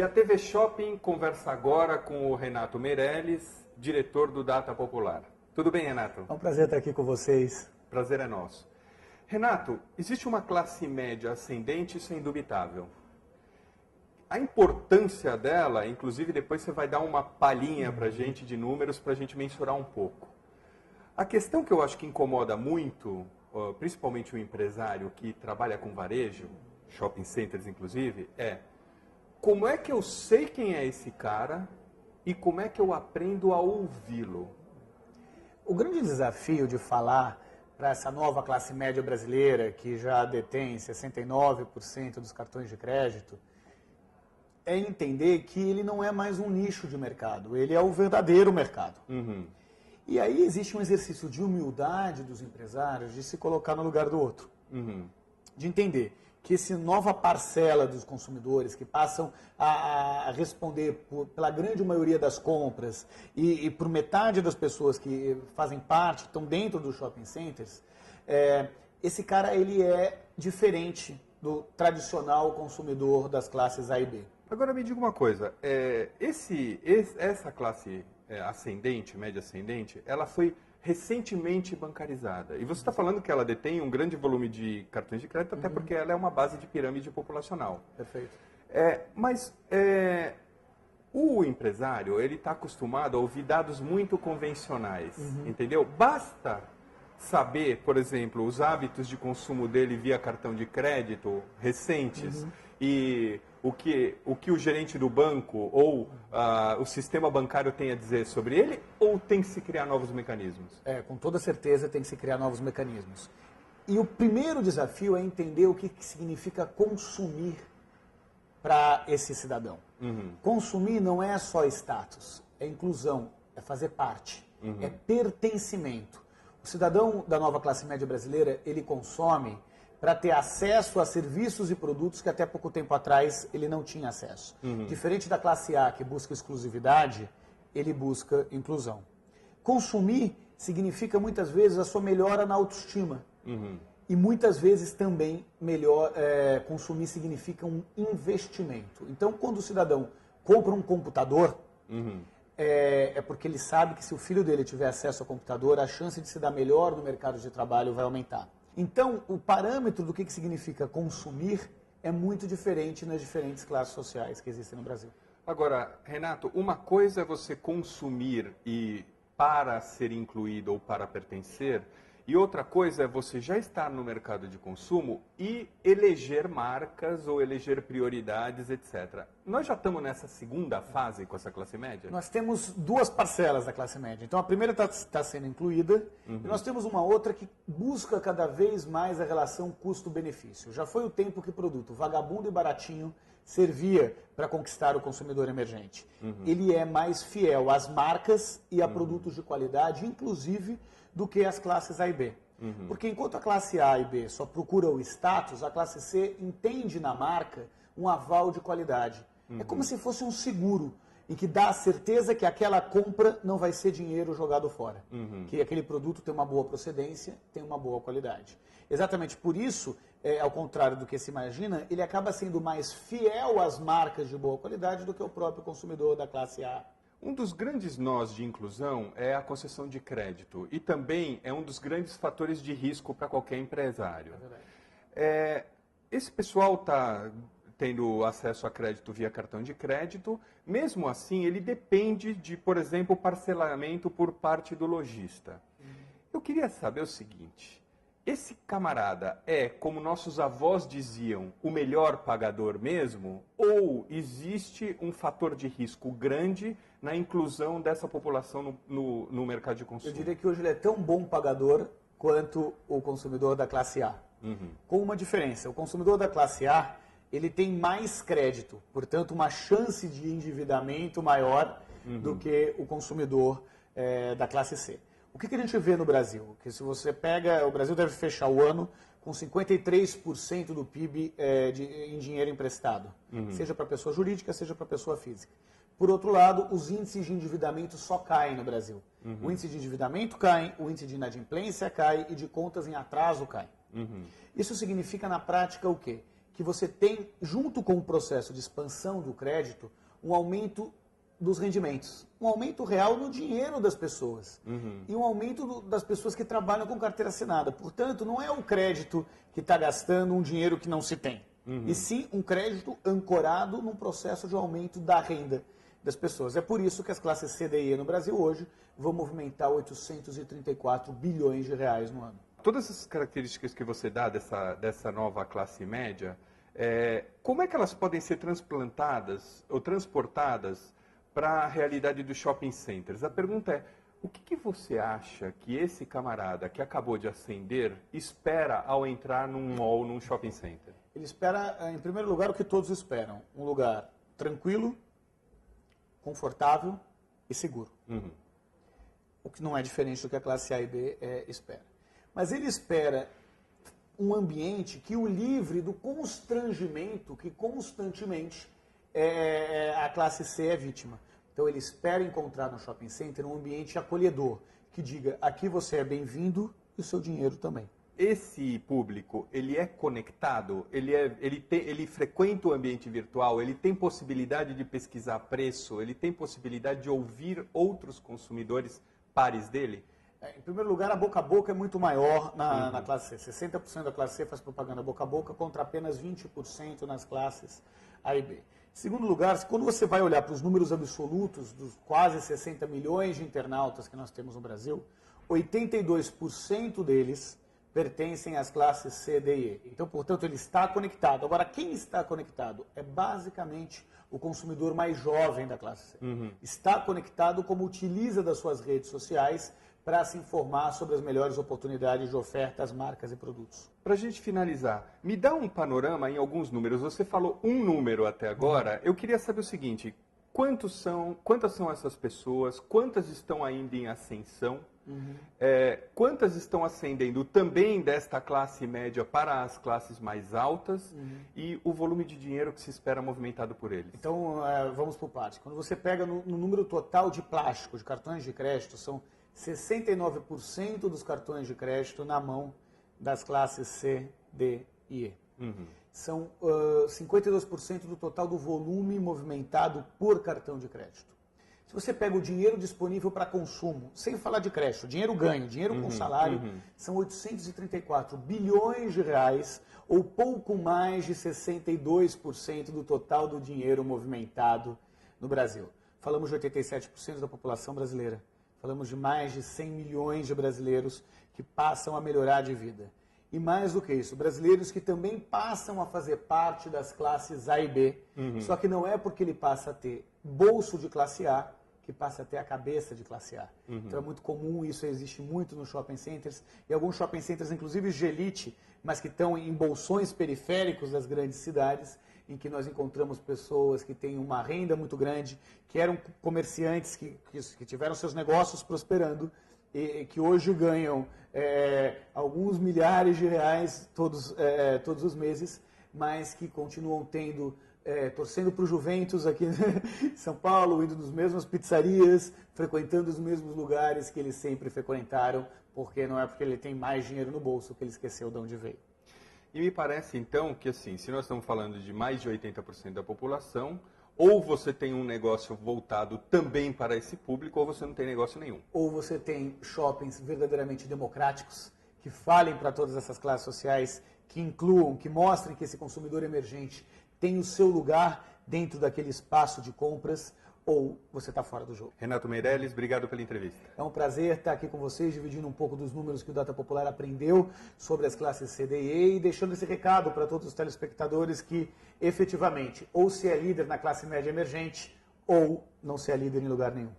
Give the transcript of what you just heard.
E a TV Shopping conversa agora com o Renato Meirelles, diretor do Data Popular. Tudo bem, Renato? É um prazer estar aqui com vocês. Prazer é nosso. Renato, existe uma classe média ascendente, isso é indubitável. A importância dela, inclusive depois você vai dar uma palhinha para a gente de números para a gente mensurar um pouco. A questão que eu acho que incomoda muito, principalmente o empresário que trabalha com varejo, shopping centers inclusive, é como é que eu sei quem é esse cara e como é que eu aprendo a ouvi-lo? O grande desafio de falar para essa nova classe média brasileira, que já detém 69% dos cartões de crédito, é entender que ele não é mais um nicho de mercado, ele é o verdadeiro mercado. Uhum. E aí existe um exercício de humildade dos empresários de se colocar no lugar do outro. Uhum. De entender que essa nova parcela dos consumidores que passam a responder pela grande maioria das compras e por metade das pessoas que fazem parte, estão dentro dos shopping centers, esse cara ele é diferente do tradicional consumidor das classes A e B. Agora me diga uma coisa, essa classe ascendente, média ascendente, ela foi recentemente bancarizada. E você está falando que ela detém um grande volume de cartões de crédito, até porque ela é uma base de pirâmide populacional. Perfeito. Mas o empresário, ele está acostumado a ouvir dados muito convencionais, entendeu? Basta saber, por exemplo, os hábitos de consumo dele via cartão de crédito recentes e o que o gerente do banco ou o sistema bancário tem a dizer sobre ele, ou tem que se criar novos mecanismos? Com toda certeza tem que se criar novos mecanismos. E o primeiro desafio é entender o que significa consumir para esse cidadão. Consumir não é só status, é inclusão, é fazer parte, é pertencimento. O cidadão da nova classe média brasileira, ele consome para ter acesso a serviços e produtos que até pouco tempo atrás ele não tinha acesso. Diferente da classe A, que busca exclusividade, ele busca inclusão. Consumir significa muitas vezes a sua melhora na autoestima. E muitas vezes também consumir significa um investimento. Então, quando o cidadão compra um computador, é porque ele sabe que se o filho dele tiver acesso ao computador, a chance de se dar melhor no mercado de trabalho vai aumentar. Então, o parâmetro do que significa consumir é muito diferente nas diferentes classes sociais que existem no Brasil. Agora, Renato, uma coisa é você consumir para ser incluído ou para pertencer, e outra coisa é você já estar no mercado de consumo e eleger marcas ou eleger prioridades, etc. Nós já estamos nessa segunda fase com essa classe média? Nós temos duas parcelas da classe média. Então, a primeira está sendo incluída e nós temos uma outra que busca cada vez mais a relação custo-benefício. Já foi o tempo que produto vagabundo e baratinho servia para conquistar o consumidor emergente. Ele é mais fiel às marcas e a produtos de qualidade, inclusive do que as classes A e B. Porque enquanto a classe A e B só procura o status, a classe C entende na marca um aval de qualidade. É como se fosse um seguro, em que dá a certeza que aquela compra não vai ser dinheiro jogado fora. Que aquele produto tem uma boa procedência, tem uma boa qualidade. Exatamente por isso, ao contrário do que se imagina, ele acaba sendo mais fiel às marcas de boa qualidade do que o próprio consumidor da classe A. Um dos grandes nós de inclusão é a concessão de crédito e também é um dos grandes fatores de risco para qualquer empresário. Esse pessoal está tendo acesso a crédito via cartão de crédito, mesmo assim ele depende de, por exemplo, parcelamento por parte do lojista. Eu queria saber o seguinte, esse camarada é, como nossos avós diziam, o melhor pagador mesmo? Ou existe um fator de risco grande na inclusão dessa população no mercado de consumo? Eu diria que hoje ele é tão bom pagador quanto o consumidor da classe A. Com uma diferença, o consumidor da classe A ele tem mais crédito, portanto uma chance de endividamento maior do que o consumidor da classe C. O que a gente vê no Brasil? Que se você pega, o Brasil deve fechar o ano com 53% do PIB em dinheiro emprestado, seja para pessoa jurídica, seja para pessoa física. Por outro lado, os índices de endividamento só caem no Brasil. O índice de endividamento cai, o índice de inadimplência cai e de contas em atraso cai. Isso significa na prática o quê? que você tem, junto com o processo de expansão do crédito, um aumento dos rendimentos, um aumento real no dinheiro das pessoas e um aumento das pessoas que trabalham com carteira assinada. Portanto, não é o crédito que está gastando um dinheiro que não se tem, e sim um crédito ancorado num processo de aumento da renda das pessoas. É por isso que as classes C, D e E no Brasil hoje vão movimentar 834 bilhões de reais no ano. Todas essas características que você dá dessa nova classe média, como é que elas podem ser transplantadas ou transportadas para a realidade dos shopping centers? A pergunta é, o que você acha que esse camarada que acabou de ascender espera ao entrar num mall, num shopping center? Ele espera, em primeiro lugar, o que todos esperam. Um lugar tranquilo, confortável e seguro. O que não é diferente do que a classe A e B espera. Mas ele espera um ambiente que o livre do constrangimento que constantemente a classe C é vítima. Então ele espera encontrar no shopping center um ambiente acolhedor, que diga, aqui você é bem-vindo e o seu dinheiro também. Esse público, ele é conectado? Ele frequenta o ambiente virtual? Ele tem possibilidade de pesquisar preço? Ele tem possibilidade de ouvir outros consumidores pares dele? Em primeiro lugar, a boca é muito maior na classe C. 60% da classe C faz propaganda boca a boca, contra apenas 20% nas classes A e B. Em segundo lugar, quando você vai olhar para os números absolutos dos quase 60 milhões de internautas que nós temos no Brasil, 82% deles pertencem às classes C, D e E. Então, portanto, ele está conectado. Agora, quem está conectado é basicamente o consumidor mais jovem da classe C. Está conectado como utiliza das suas redes sociais para se informar sobre as melhores oportunidades de ofertas, marcas e produtos. Para a gente finalizar, me dá um panorama em alguns números. Você falou um número até agora. Eu queria saber o seguinte, quantas são essas pessoas, quantas estão ainda em ascensão, quantas estão ascendendo também desta classe média para as classes mais altas e o volume de dinheiro que se espera movimentado por eles? Então, vamos por partes. Quando você pega no número total de plástico, de cartões de crédito, são 69% dos cartões de crédito na mão das classes C, D e E. São 52% do total do volume movimentado por cartão de crédito. Se você pega o dinheiro disponível para consumo, sem falar de crédito, dinheiro ganho, dinheiro com salário, são 834 bilhões de reais, ou pouco mais de 62% do total do dinheiro movimentado no Brasil. Falamos de 87% da população brasileira. Falamos de mais de 100 milhões de brasileiros que passam a melhorar de vida. E mais do que isso, brasileiros que também passam a fazer parte das classes A e B, só que não é porque ele passa a ter bolso de classe A que passa a ter a cabeça de classe A. Então é muito comum, isso existe muito nos shopping centers, e alguns shopping centers, inclusive de elite, mas que estão em bolsões periféricos das grandes cidades, em que nós encontramos pessoas que têm uma renda muito grande, que eram comerciantes, que tiveram seus negócios prosperando, e que hoje ganham alguns milhares de reais todos os meses, mas que continuam torcendo para o Juventus aqui em São Paulo, indo nas mesmas pizzarias, frequentando os mesmos lugares que eles sempre frequentaram, porque não é porque ele tem mais dinheiro no bolso que ele esqueceu de onde veio. E me parece, então, que assim, se nós estamos falando de mais de 80% da população, ou você tem um negócio voltado também para esse público, ou você não tem negócio nenhum. Ou você tem shoppings verdadeiramente democráticos, que falem para todas essas classes sociais, que incluam, que mostrem que esse consumidor emergente tem o seu lugar dentro daquele espaço de compras, ou você está fora do jogo. Renato Meirelles, obrigado pela entrevista. É um prazer estar aqui com vocês, dividindo um pouco dos números que o Data Popular aprendeu sobre as classes C, D e E e deixando esse recado para todos os telespectadores que, efetivamente, ou se é líder na classe média emergente, ou não se é líder em lugar nenhum.